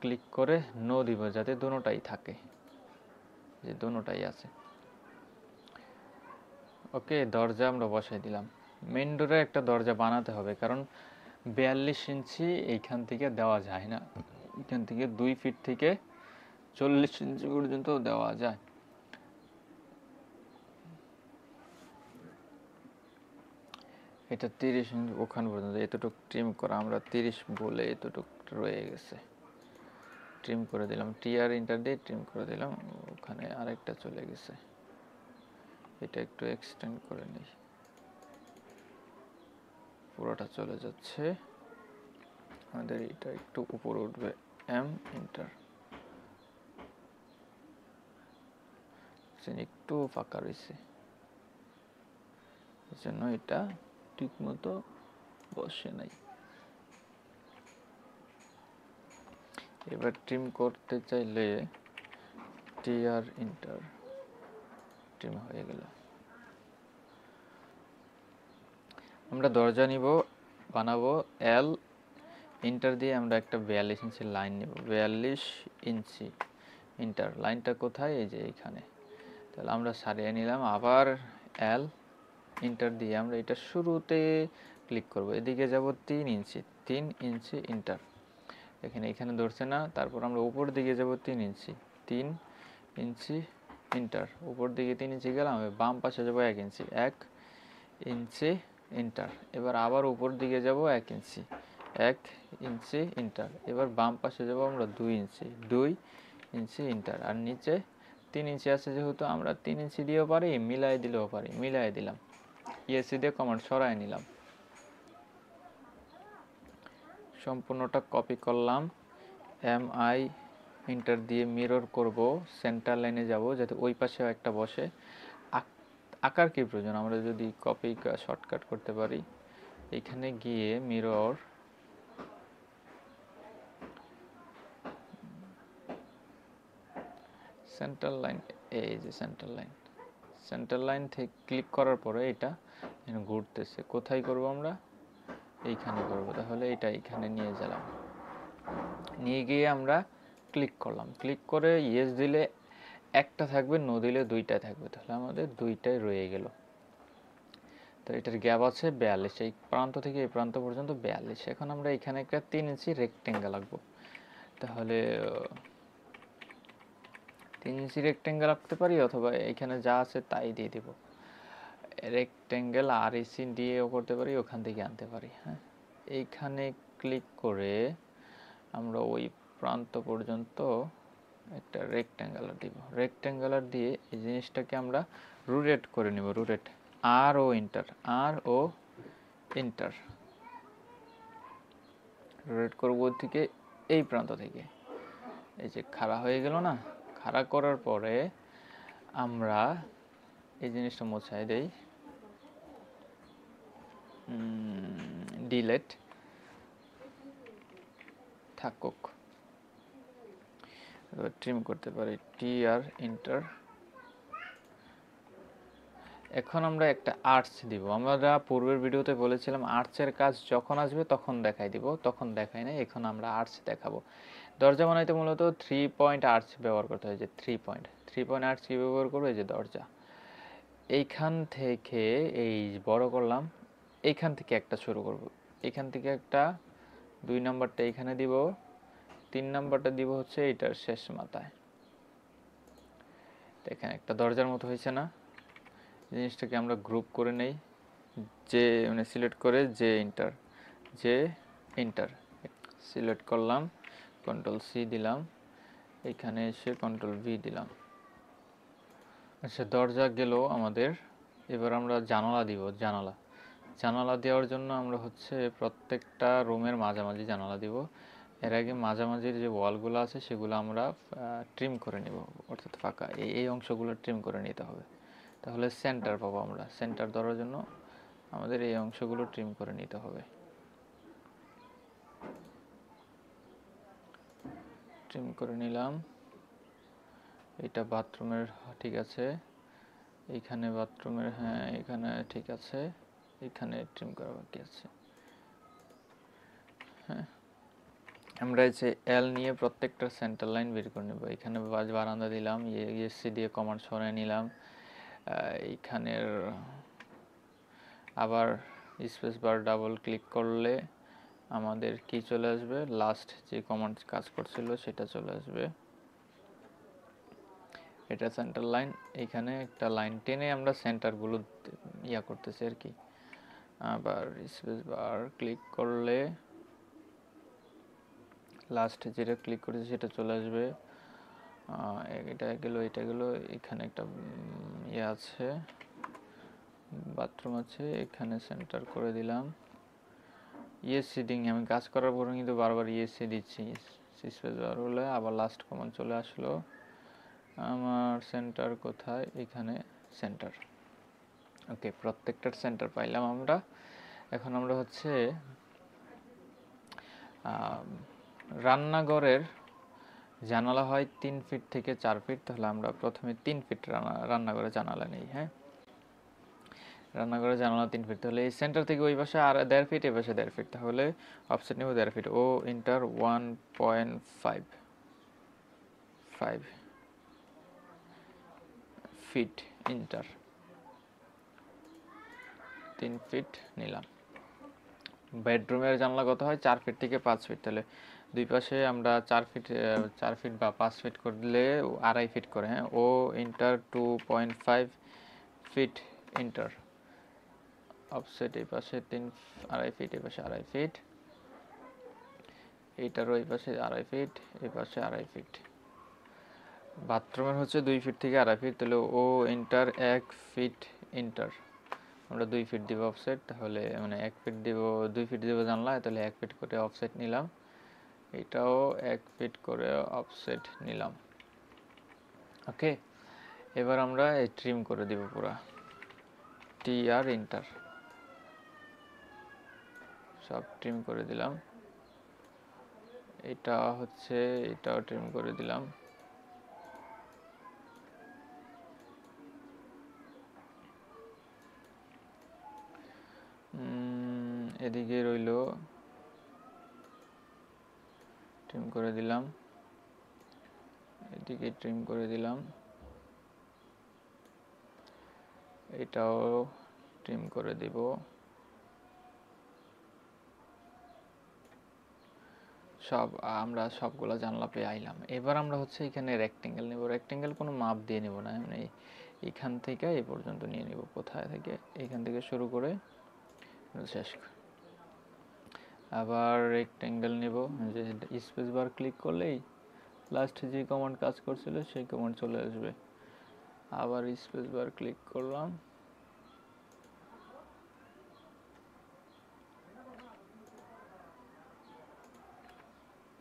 ক্লিক করে নো দিব যাতে দোনোটাই থাকে, যে দোনোটাই আছে। ওকে, দরজা আমরা বসাই দিলাম। মেন ডোরে একটা দরজা বানাতে হবে, কারণ 42 ইঞ্চি এইখান থেকে দেওয়া যায় না, এখান থেকে 2 ফিট থেকে 40 ইঞ্চি পর্যন্ত দেওয়া যায়। এটা 30 ইঞ্চি ওখান পর্যন্ত, এতটুকু ট্রিম করা, আমরা 30 বলে এতটুকু রয়ে গেছে, ট্রিম করে দিলাম, টিআর ইন্টার দিয়ে ট্রিম করে দিলাম, ওখানে আরেকটা চলে গেছে। এটা একটু এক্সটেন্ড করে নিই, পুরোটা চলে যাচ্ছে। আমাদের এটা একটু উপরে উঠবে, এম ইন্টার, একটু ফাঁকা রয়েছে, এই জন্য এটা ঠিক মতো বসে নাই। এবার ট্রিম করতে চাইলে টিআর ইন্টার, ট্রিম হয়ে গেল। আমরা দরজা নিব, বানাবো এল ইন্টার দিয়ে আমরা একটা 42 ইঞ্চি লাইন নিব, 42 ইঞ্চি ইন্টার, লাইনটা কোথায়, এই যে এইখানে। তাহলে আমরা সারিয়ে নিলাম, আবার এল ইন্টার দিয়ে আমরা এটা শুরুতে ক্লিক করব, এদিকে যাব 3 ইঞ্চি, 3 ইঞ্চি ইন্টার, এখানে ধরছে না। তারপর আমরা উপর দিকে যাব 3 ইঞ্চি, 3 ইঞ্চি ইন্টার, উপর দিকে 3 ইঞ্চি গেলাম, বাম পাশে যাব 1 ইঞ্চি, 1 ইঞ্চি ইন্টার। এবার আবার উপর দিকে যাব 1 ইঞ্চি, 1 ইঞ্চি ইন্টার। এবার বাম পাশে যাব আমরা 2 ইঞ্চি, 2 ইঞ্চি ইন্টার। আর নিচে 3 ইঞ্চি আছে, যেহেতু আমরা 3 ইঞ্চি দিয়েও পারি, মিলাই দিলেও পারি, মিলাই দিলাম, ইএসসি দিয়ে কমান্ড সরাই নিলাম। সম্পূর্ণটা কপি করলাম, এম আই ইন্টার দিয়ে মিরর করব, সেন্টার লাইনে যাব যাতে ওই পাশেও একটা বসে। আকার কি প্রয়োজন, আমরা যদি কপি শর্টকাট করতে পারি, এখানে গিয়ে মিরর সেন্টার লাইন, এই যে সেন্টার লাইন থেকে ক্লিক করার পরে এটা ঘুরতেছে, কোথায় করব আমরা, এইখানে করব। তাহলে এটা এখানে নিয়ে গেলাম, নিয়ে গিয়ে আমরা ক্লিক করলাম, ক্লিক করে ইয়েস দিলে একটা থাকবে, নো দিলে দুইটা থাকবে, তাহলে আমাদের দুইটাই রয়ে গেল। তো এটার গ্যাপ আছে 42, এই প্রান্ত থেকে এই প্রান্ত পর্যন্ত 42। এখন আমরা এখানে একটা 3 ইঞ্চি রেক্টেঙ্গেল আঁকবো, তাহলে 3 ইঞ্চি রেক্টেঙ্গেল আঁকতে পারি, অথবা এখানে যা আছে তাই দিয়ে দিব। রেক্টেঙ্গেল আর ইসি দিয়েও করতে পারি, ওখান থেকে আনতে পারি। হ্যাঁ, এইখানে ক্লিক করে আমরা ওই প্রান্ত পর্যন্ত একটা রেক্টেঙ্গুলার দিব, রেক্টেঙ্গুলার দিয়ে এই জিনিসটাকে আমরা রোটেট করে নিব, রোটেট আর ও ইন্টার, আর ও ইন্টার রোটেট করব থেকে এই প্রান্ত থেকে, এই যে খাড়া হয়ে গেল না, খাড়া করার পরে আমরা এই জিনিসটা মোছাই দেই, ডিলেট থাকুক, ট্রিম করতে পারি, টি আর ইন্টার। এখন আমরা একটা আর্চ দিব, আমরা পূর্বের ভিডিওতে বলেছিলাম আর্চের কাজ যখন আসবে তখন দেখাই দিব, তখন দেখাই নাই, এখন আমরা আর্চ দেখাবো। দরজা বানাইতে মূলত 3 পয়েন্ট আর্চ ব্যবহার করতে হয়, যে 3 পয়েন্ট আর্চ কি ব্যবহার করবো, এই যে দরজা, এইখান থেকে এই বড় করলাম, এইখান থেকে একটা শুরু করব, এইখান থেকে একটা, 2 নাম্বারটা এখানে দিব, 3 নাম্বারটা দিব হচ্ছে এটার শেষ মাথায়। দেখেন একটা দরজার মতো হয়েছে না, জিনিসটাকে আমরা গ্রুপ করে নেই, যে মানে সিলেক্ট করে যে ইন্টার সিলেক্ট করলাম, কন্ট্রোল সি দিলাম, এখানে এসে কন্ট্রোল ভি দিলাম। আচ্ছা, দরজা গেল আমাদের। এবার আমরা জানালা দিব, জানালা দেওয়ার জন্য আমরা হচ্ছে প্রত্যেকটা রুমের মাঝামাঝি জানালা দিব। এর আগে মাঝামাঝির যে ওয়ালগুলো আছে সেগুলো আমরা ট্রিম করে নিব, অর্থাৎ ফাঁকা এই অংশগুলো ট্রিম করে নিতে হবে, তাহলে সেন্টার পাবো আমরা। সেন্টার ধরার জন্য আমাদের এই অংশগুলো ট্রিম করে নিতে হবে, ট্রিম করে নিলাম। এটা বাথরুমের, ঠিক আছে, এইখানে বাথরুমের, হ্যাঁ এখানে ঠিক আছে, এখানে ট্রিম করা বাকি আছে। হ্যাঁ, আমরা এই যে এল নিয়ে প্রত্যেকটা সেন্টার লাইন বের করে নেব। এখানে বারান্দা দিলাম, ইএসসি দিয়ে কমান্ড সরাই নিলাম, এইখানের আবার স্পেস বার ডাবল ক্লিক করলে আমাদের কি চলে আসবে, লাস্ট যে কমান্ড কাজ করছিল সেটা চলে আসবে। এটা সেন্টার লাইন, এখানে একটা লাইন টেনে আমরা সেন্টারগুলো ইয়া করতেছি আর কি। আবার স্পেস বার ক্লিক করলে লাস্ট যেটা ক্লিক করেছি সেটা চলে আসবে। এটা গেল, এখানে একটা ইয়ে আছে, বাথরুম আছে, এখানে সেন্টার করে দিলাম। ইএসসি দিং, আমি কাজ করার পরে কিন্তু বারবার ইএসসি দিচ্ছি, স্পেস বার হলে আবার লাস্ট কমান্ড চলে আসলো। আমার সেন্টার কোথায়, এখানে সেন্টার। ওকে, প্রত্যেকটার সেন্টার পাইলাম আমরা। এখন আমরা হচ্ছে রান্নাঘরের জানালা হয় 3 ফিট থেকে 4 ফিট, তাহলে আমরা প্রথমে 3 ফিট রান্নাঘরে জানালা নেই। হ্যাঁ, রান্নাঘরে জানালা 3 ফিট, তাহলে এই সেন্টার থেকে ওই পাশে আর 1.5 ফিট, এই পাশে 1.5 ফিট, তাহলে অফসেট নেব 1.5 ফিট। ও ইন্টার 1.5 ফিট, ইন্টার 3 ফিট নিলাম। বেডরুমের জানলা কত হয়, 4 ফিট থেকে 5 ফিট, তাহলে দুই পাশে আমরা 4 ফিট বা 5 ফিট করলে 2.5 ফিট করে। হ্যাঁ, ও ইন্টার 2.5 ফিট, ইন্টার অফসেট এই পাশে 2.5 ফিট, এই পাশে 2.5 ফিট, এইটারও এই পাশে 2.5 ফিট, এই পাশে 2.5 ফিট। বাথরুমের হচ্ছে 2 ফিট থেকে 2.5 ফিট, তাহলে ও ইন্টার 1 ফিট, ইন্টার আমরা 2 ফিট দিব অফসেট, তাহলে মানে 1 ফিট দিব, 2 ফিট দিব জানলা, তাহলে 1 ফিট করে অফসেট নিলাম। এটাও 1 ফিট করে অফসেট নিলাম। ওকে, এবার আমরা ট্রিম করে দিব পুরা। টিআর এন্টার, সব ট্রিম করে দিলাম। এটা হচ্ছে, এটাও ট্রিম করে দিলাম। এদিকে রইল, ট্রিম করে দিলাম। এদিকে ট্রিম করে দিলাম, এটাও ট্রিম করে দিব। সব আমরা সবগুলো জানলা পেয়ে আইলাম। এবার আমরা হচ্ছে এখানে রেক্টেঙ্গেল নেব। রেক্টেঙ্গেল কোনো মাপ দিয়ে নেব না, মানে এখান থেকে এই পর্যন্ত নিয়ে নেব। কোথায় থেকে? এখান থেকে শুরু করে শেষ। আবার রেক্টেঙ্গেল নেব, যে স্পেস বার ক্লিক করলেই লাস্ট যে কমান্ড কাজ করছিল সেই কমান্ড চলে আসবে। আবার স্পেস বার ক্লিক করলাম,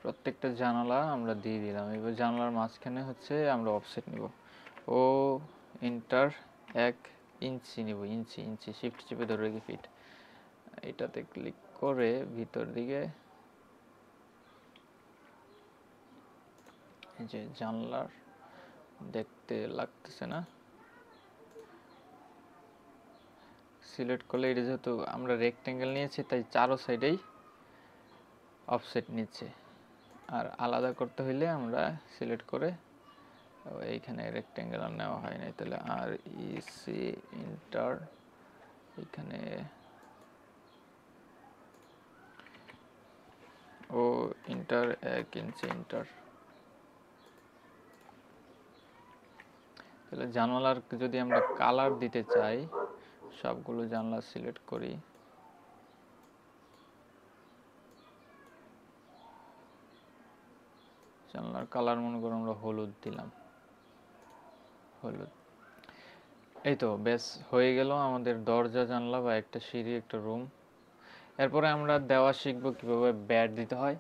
প্রত্যেকটা জানালা আমরা দিয়ে দিলাম। এবার জানালার মাঝখানে হচ্ছে আমরা অফসেট নিব। ও এন্টার 1 ইঞ্চি নিব, ইঞ্চি ইঞ্চি শিফট চেপে ধরে রেখে ফিট। এটাতে ক্লিক করে ভিতর দিকে যে জানলার দেখতে লাগতেছে না, সিলেক্ট করলে এটা যেহেতু আমরা রেক্টেঙ্গেল নিয়েছি তাই চারো সাইডেই অফসেট নিচ্ছে। আর আলাদা করতে হইলে আমরা সিলেক্ট করে, এইখানে রেক্টেঙ্গেল আর নেওয়া হয় নাই, তাহলে আর ইসি এন্টার, এখানে ও এন্টার 1 ইঞ্চি এন্টার। তাহলে জানালার যদি আমরা কালার দিতে চাই, সবগুলো জানলা সিলেক্ট করি, জানলার কালার মনে করো আমরা হলুদ দিলাম, হলুদ। এই তো বেশ হয়ে গেল আমাদের দরজা জানলা বা একটা সিঁড়ি, একটা রুম। এরপরে আমরা দেওয়া শিখবো কিভাবে ব্যাট দিতে হয়।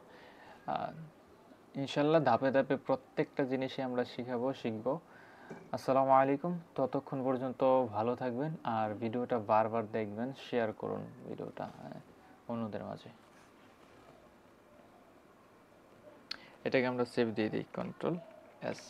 ইনশাল্লাহ ধাপে ধাপে প্রত্যেকটা জিনিসই আমরা শিখবো। আসসালামু আলাইকুম। ততক্ষণ পর্যন্ত ভালো থাকবেন আর ভিডিওটা বারবার দেখবেন, শেয়ার করুন ভিডিওটা অন্যদের মাঝে। এটাকে আমরা সেভ দিয়ে দিই, কন্ট্রোল এস।